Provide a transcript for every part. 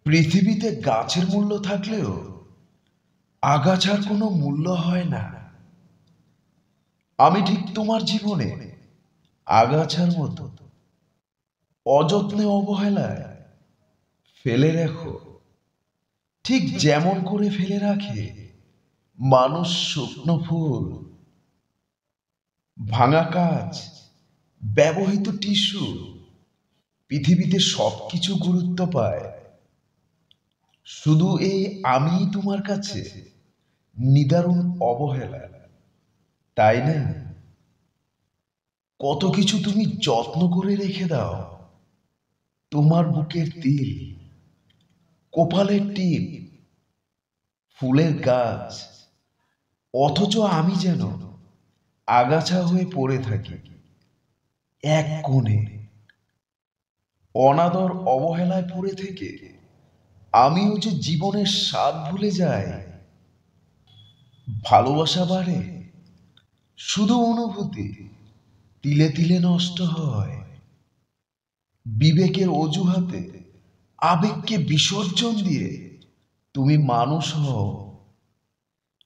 পৃথিবীতে গাছের মূল্য থাকলেও আগাছার কোনো মূল্য হয় না। আমি ঠিক তোমার জীবনে আগাছার মতো অযত্নে অবহেলায় ফেলে রেখো, ঠিক যেমন করে ফেলে রাখে মানুষ শুকনো ফুল, ভাঙা কাঁচ, ব্যবহৃত টিস্যু। পৃথিবীতে সবকিছু গুরুত্ব পায়, শুধু এই আমি তোমার কাছে নিদারুণ অবহেলা, তাই না? কত কিছু তুমি যত্ন করে রেখে দাও, তোমার বুকের তিল, কপালের টিপ, ফুলের গাছ, অথচ আমি যেন আগাছা হয়ে পড়ে থাকি এক কোণে। অনাদর অবহেলায় পড়ে থেকে আমিও যে জীবনের স্বাদ ভুলে যাই। ভালোবাসা বাড়ে, শুধু অনুভূতি তিলে তিলে নষ্ট হয়। বিবেকের অজুহাতে আবেগকে বিসর্জন দিয়ে তুমি মানুষ হও,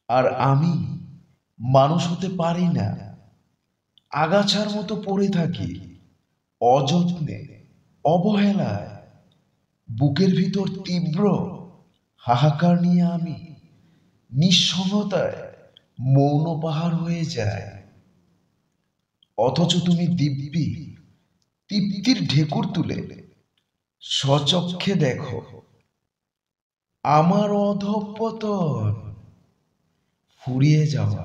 আর আমি মানুষ হতে পারি না। আগাছার মতো পড়ে থাকি অযত্নে, অবহেলায়। বুকের ভিতর তীব্র হাহাকার নিয়ে আমি নিঃসঙ্গতায় মৌন পাহাড় হয়ে যায়। অথচ তুমি দিব্যি তৃপ্তির ঢেকুর তুলে স্বচক্ষে দেখো আমার অধঃপতন, ফুরিয়ে যাওয়া